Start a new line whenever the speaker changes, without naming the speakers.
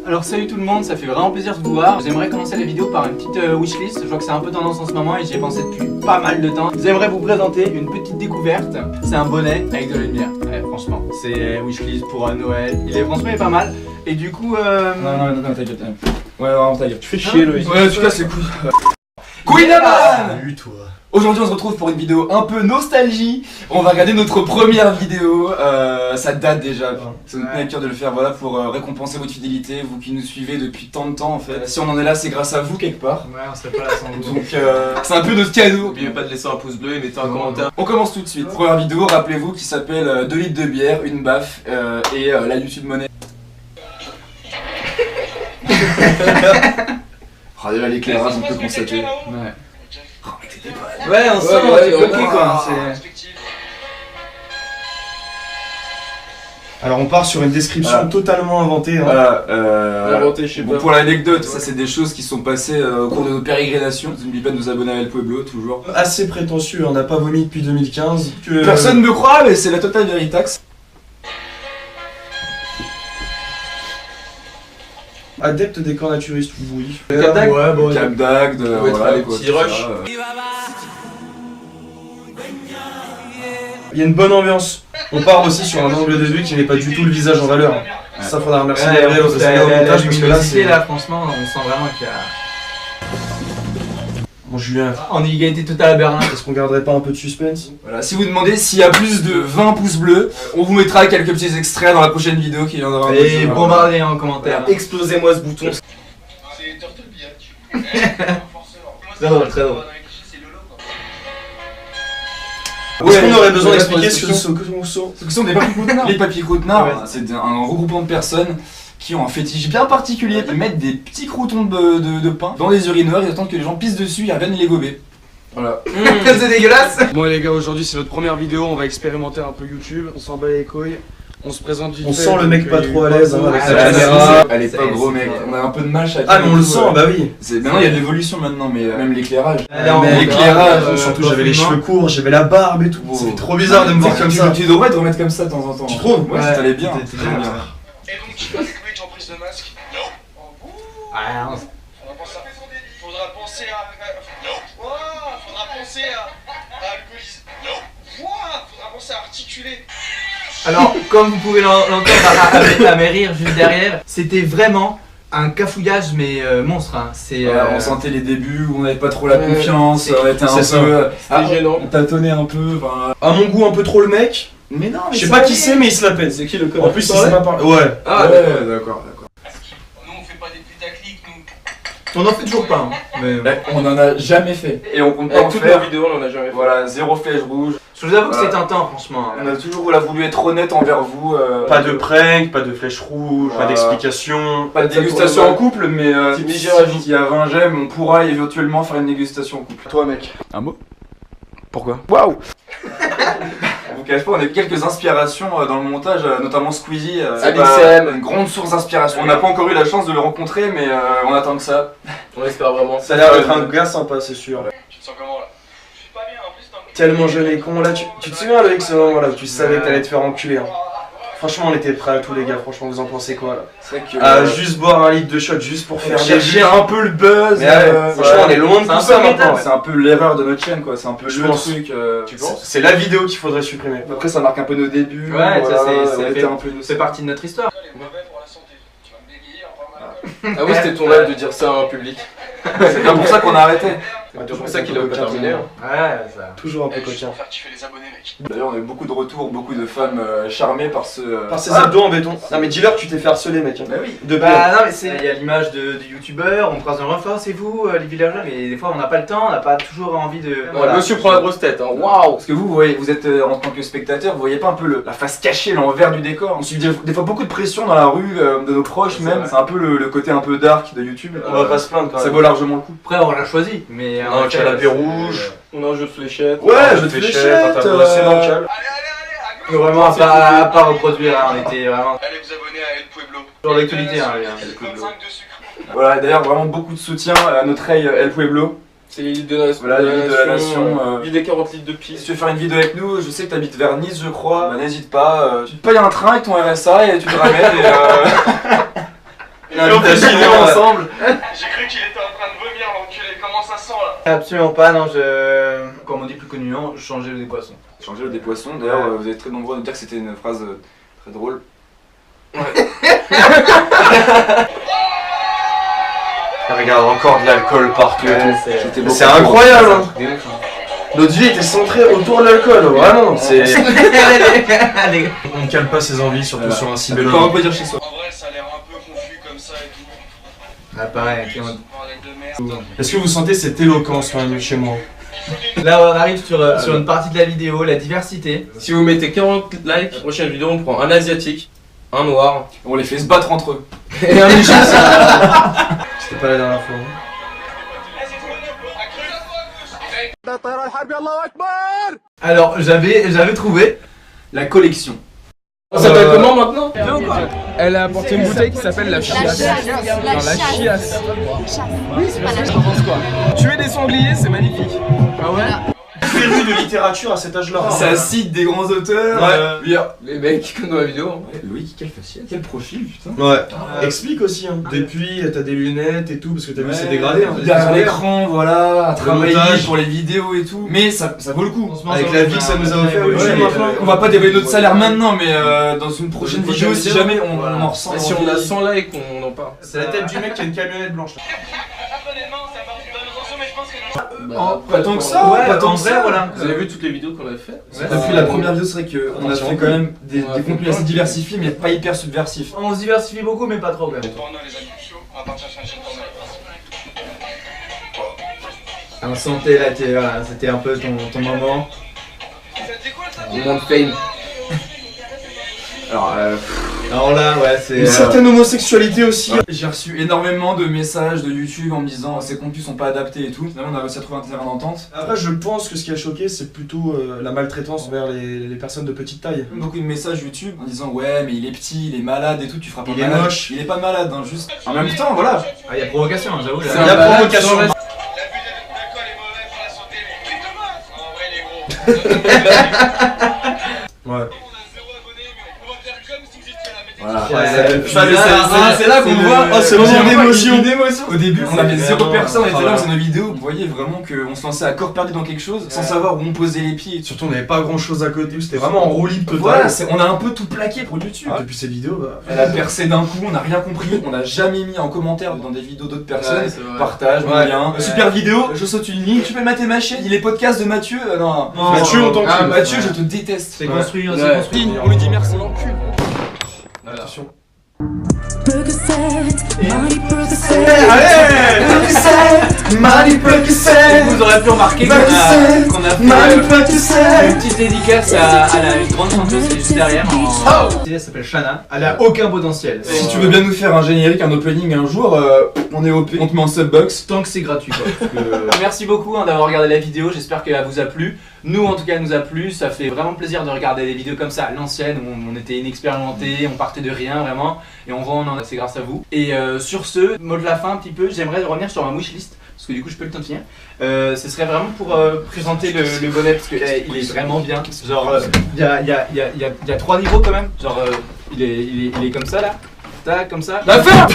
Alors salut tout le monde, ça fait vraiment plaisir de vous voir. J'aimerais commencer la vidéo par une petite wishlist. Je vois que c'est un peu tendance en ce moment et j'y ai pensé depuis pas mal de temps. J'aimerais vous présenter une petite découverte. C'est un bonnet avec de la lumière. Ouais, franchement, c'est wishlist pour Noël. Il est franchement pas mal. Et du coup
Non, t'inquiète. Ouais, vraiment, t'inquiète. Tu fais chier, Loïc.
Ouais, tu casses les couilles.
Queenaman!
Salut toi.
Aujourd'hui on se retrouve pour une vidéo un peu nostalgie. On va regarder notre première vidéo, ça date déjà. Ça nous tenait à cœur de le faire, voilà, pour récompenser votre fidélité, vous qui nous suivez depuis tant de temps en fait. Si on en est là, c'est grâce à vous quelque part.
Ouais, on serait pas là sans vous.
Donc c'est un peu notre cadeau.
N'oubliez pas de laisser un pouce bleu et mettez un commentaire.
On commence tout de suite. Première vidéo, rappelez-vous, qui s'appelle 2 litres de bière, une baffe et la YouTube monnaie. Ah déjà l'éclairage on peut constater.
Ouais.
Oh, mais t'es des bonnes.
Ouais, on sent
ouais,
bloqué
ouais,
quoi.
Alors on part sur une description
Voilà.
totalement inventée. Hein.
Voilà,
Inventé, je sais
bon,
pas.
pour l'anecdote, ça c'est des choses qui sont passées au cours de nos pérégrinations. N'oubliez pas de nous abonner à El Pueblo, toujours.
Assez prétentieux, on n'a pas vomi depuis 2015.
Personne ne me croit, mais c'est la totale véritax.
Adepte des corps naturistes, oui.
Cap d'Agde.
Ouais, bon.
Cap d'Agde, voilà, les
petit
quoi,
rush.
tout ça,
Il y a une bonne ambiance. On part aussi sur un angle de vue qui n'est pas du tout le visage en valeur. Ça faudra remercier Gabriel au montage parce que là c'est...
là, franchement, on sent vraiment qu'il y a.
Bon Julien,
On est égalité totale à Berlin.
est-ce qu'on garderait pas un peu de suspense?
Voilà, si vous demandez s'il y a plus de 20 pouces bleus, on vous mettra quelques petits extraits dans la prochaine vidéo qui viendra.
Et bombardez en commentaire.
Explosez-moi ce bouton.
C'est Turtle Beach.
Très drôle, très drôle.
Est-ce qu'on aurait besoin
Ouais,
d'expliquer
pour
ce
la
que sont
Ce que sont des papiers croûtenards. Les papiers croûtenards,
Ouais.
c'est un regroupement de personnes qui ont un fétiche bien particulier. Ils mettent des petits croûtons de pain dans les urinoirs, ils attendent que les gens pissent dessus, ils reviennent les gober. Voilà.
C'est dégueulasse.
Bon les gars, aujourd'hui c'est notre première vidéo, on va expérimenter un peu YouTube, on s'en bat les couilles, on se présente vite
On
fait,
sent le
donc,
mec pas
il y a
trop
eu
à l'aise,
pas
hein, avec
de-
sa
La
caméra.
elle est pas
C'est-
gros
c'est-
mec, on a un peu de mal chacun.
Ah mais on le
et tout,
sent, bah oui.
Maintenant il y a de l'évolution maintenant, mais même l'éclairage.
Mais
l'éclairage,
surtout j'avais les cheveux courts, j'avais la barbe et tout.
Wow.
Ça fait trop bizarre de me voir comme ça.
Tu devrais te remettre comme ça de temps en temps.
Tu trouves?
Ouais, ça t'allait bien.
T'es
Très bien.
Et donc, tu passes Twitch en prise de masque? Non. Faudra penser à. Non. Faudra penser à alcooliser. Non. Faudra penser à articuler.
Alors, comme vous pouvez l'entendre à mes rires juste derrière, c'était vraiment un cafouillage mais monstre. Hein. C'est.
On sentait les débuts où on n'avait pas trop la confiance,
c'est-
on était un
c'est ça.
peu.
gênant.
On tâtonnait un peu. Enfin,
À mon goût un peu trop le mec.
mais non, mais
Je sais
ça
pas qui
allait.
c'est mais il se la peine.
C'est qui le
En
connard
plus il s'est pas parlé. Ouais.
Ah,
Ouais, d'accord.
Nous, on fait pas des putaclics, nous.
on en fait toujours pas. Hein. Mais,
On en a jamais fait. Et on compte pas en
Toutes
faire.
nos vidéos on en a jamais fait.
Voilà, zéro flèche rouge.
je vous avoue que
Voilà.
c'est tentant, franchement.
On a toujours voulu être honnête envers vous.
Pas de prank, pas de flèche rouge, pas d'explication.
Pas de dégustation en couple, mais
Petit
si
bijou ajoute.
il y a 20 j'aime, on pourra éventuellement faire une dégustation en couple.
Toi mec.
Un mot?
Pourquoi? Waouh.
On vous cache pas, on a eu quelques inspirations dans le montage, notamment Squeezie. C'est
ABCM.
une grande source d'inspiration. On n'a pas encore eu la chance de le rencontrer, mais on attend que ça.
On espère vraiment.
Ça a l'air d'être un gars sympa, c'est sûr.
Tu te sens comment là? Je suis pas bien, en plus, t'es
Tellement jeune et con. Là, tu te souviens avec ce moment-là où tu savais que t'allais te faire enculer. Hein. Franchement, on était prêts à tous les gars. Franchement, vous en pensez quoi là?
C'est vrai que.
Juste boire un litre de shot juste pour faire des
chercher
vues.
un peu le buzz.
Mais ouais, franchement, on est loin de
C'est un
tout ça
peu
maintenant.
métal,
C'est un peu l'erreur de notre chaîne, quoi. C'est un peu
Je
le
pense.
truc.
Tu penses? C'est la vidéo qu'il faudrait supprimer.
Après, ça marque un peu nos débuts.
Ouais, ça, c'est
on était
fait-
un peu
C'est partie de notre histoire.
est mauvais pour la santé. Tu vas me bégayer en parlant d'alcool.
Ah oui c'était ton rêve de dire ça en public.
C'est bien pour ça qu'on a arrêté.
C'est pour ça qu'il a pas terminé. Hein.
Ouais, ça.
Toujours un peu
Eh, juste
coquin.
pour faire kiffer les abonnés, mec.
D'ailleurs, on a eu beaucoup de retours, beaucoup de femmes charmées par ce.
Par ses abdos en béton. Non mais dis-leur que tu t'es fait harceler mec. Hein.
Bah oui.
De
Bah
bien.
non mais c'est. Il y a l'image de youtubeurs, on croise un refrain, c'est vous les villageois, mais des fois on n'a pas le temps, on n'a pas toujours envie de.
Voilà. Monsieur prend la grosse tête. Hein. Waouh.
Parce que vous voyez, vous êtes en tant que spectateur, vous voyez pas un peu la face cachée, l'envers du décor. On subit des fois beaucoup de pression dans la rue, de nos proches
C'est
même.
vrai.
C'est un peu le côté un peu dark de YouTube.
On va pas se plaindre quand
Ça
même.
vaut largement le coup.
Après on l'a choisi, mais.
On a un canapé rouge.
On a un jeu de fléchettes.
Ouais,
un
jeu de
fléchettes,
fléchettes,
un tableau assez bancal.
Allez, à gauche.
Vraiment à pas reproduire, hein, on était vraiment.
Allez vous abonner à El Pueblo.
Sur l'actualité, hein, les gars.
25 de sucre.
Voilà, d'ailleurs, vraiment beaucoup de soutien à notre aile El Pueblo.
C'est l'élite de la nation.
Voilà, l'élite de la nation,
Vider 40 litres de
Si
pisse.
tu veux faire une vidéo avec nous, je sais que tu habites vers Nice, je crois. Bah, n'hésite pas. Tu te payes un train avec ton RSA et tu te ramènes.
Et on fait chiner ensemble.
J'ai cru qu'il était en train de vomir, l'enculé. Comment ça sent là?
Absolument pas, non, comme on dit plus communément, changer des poissons.
Changer des poissons. D'ailleurs, vous êtes très nombreux à nous dire que c'était une phrase très drôle.
Regarde, encore de l'alcool partout. C'est
beaucoup
incroyable. Hein. Notre vie était centrée autour de l'alcool, vraiment. C'est. On ne cale pas ses envies, surtout sur un si bel
Comment on
homme.
peut dire chez soi?
En vrai, ça a l'air un peu confus comme ça et tout.
Ah, pareil, ok,
Bordel de merde.
Est-ce que vous sentez cette éloquence quand même chez moi?
là on arrive sur une partie de la vidéo, la diversité.
Si vous mettez 40 likes, la prochaine vidéo on prend un asiatique, un noir.
On les fait se battre entre eux.
Et un égyptien.
C'était pas la dernière fois.
Alors j'avais trouvé la collection.
Ça s'appelle comment maintenant?
Elle a apporté une bouteille qui s'appelle la chiasse.
La chiasse.
Tuer des sangliers, c'est magnifique.
Ah ouais?
Féru de littérature à cet âge-là.
Ça cite des grands auteurs.
Ouais.
Les mecs comme dans la vidéo. Hein.
Loïc, quel faciès, quel profil, putain.
Ouais. Explique aussi. Hein. Depuis, t'as des lunettes et tout, parce que t'as vu, c'est dégradé. Hein.
Derrière l'écran, voilà, à travailler
montage.
pour les vidéos et tout. Mais ça vaut le coup.
Avec la vie que ça nous a offert,
Ouais,
YouTube, maintenant.
on va pas dévoiler notre salaire maintenant, mais dans une prochaine vidéo, si jamais on en ressent.
Et si on a 100 likes, on en parle.
C'est la tête du mec qui a une camionnette blanche.
Honnêtement, ça part d'une bonne intention, mais je pense que
Pas tant que ça,
Ouais,
pas tant
en
que
vrai,
ça.
voilà.
Vous avez vu toutes les vidéos qu'on a fait?
Depuis la première vidéo, c'est vrai qu'on a fait quand même des contenus assez diversifiés, mais pas hyper subversifs.
On se diversifie beaucoup mais pas trop quand même.
porno, les amis. On va partir sur une chaîne porno.
On sentait là, voilà, c'était un peu ton moment.
Ça te dit quoi ça?
Moment de fame.
Alors là, ouais, c'est.
Une certaine homosexualité aussi.
J'ai reçu énormément de messages de YouTube en me disant ces contenus sont pas adaptés et tout. Finalement, on a réussi à trouver un terrain d'entente.
Après, je pense que ce qui a choqué, c'est plutôt la maltraitance envers les personnes de petite taille.
Beaucoup de messages YouTube en disant ouais, mais il est petit, il est malade et tout, tu feras pas
Il est
malade.
moche.
Il est pas malade, hein, juste. En même temps, voilà.
Ah, y a provocation, j'avoue.
C'est
Là.
un
La
malade
provocation.
sans reste-
L'alcool est mauvais pour la santé, mais vive le max. En vrai, les gros.
Ouais.
On a 0 abonnés, mais on va faire comme si vous étiez à la météo.
Voilà.
C'est là qu'on voit.
Oh, c'est le moment d'émotion.
Au début, on avait 0
vraiment-
personnes, on était là,
voilà.
on faisait nos vidéos. Vous voyez vraiment qu'on se lançait à corps perdu dans quelque chose sans savoir où on posait les pieds.
Surtout, on n'avait pas grand chose à côté, c'était vraiment en roue libre total.
Voilà, on a un peu tout plaqué pour YouTube.
Ah, depuis ces vidéos, bah.
Elle a percé d'un coup, on n'a rien compris, on n'a jamais mis en commentaire dans des vidéos d'autres personnes.
Ouais, c'est vrai.
Partage, mon
Ouais.
lien. Super vidéo, je saute une ligne, tu peux mater ma chaîne. Il est podcast de Mathieu. Non.
Mathieu, on t'encule.
Ah, Mathieu, je te déteste.
C'est construit, c'est
Ouais.
construit.
On lui dit merci.
Attention.
Vous aurez pu remarquer qu'on a fait une petite dédicace à une grande chanteuse qui est juste derrière. Elle s'appelle Shana. Elle a aucun potentiel.
Si tu veux bien nous faire un générique, un opening un jour, on est OP, on te met en subbox.
Tant que c'est gratuit quoi. Merci beaucoup d'avoir regardé la vidéo, j'espère qu'elle vous a plu. Nous en tout cas elle nous a plu, ça fait vraiment plaisir de regarder des vidéos comme ça à l'ancienne où on était inexpérimenté, on partait de rien vraiment et on voit on en a, c'est grâce à vous. Et sur ce, mot de la fin un petit peu, j'aimerais revenir sur ma wishlist parce que du coup je peux le temps de finir. Ce serait vraiment pour présenter le bonnet parce qu'il est vraiment bien. Genre il y a 3 niveaux quand même, genre il est comme ça là. Tac, comme ça.
La fin.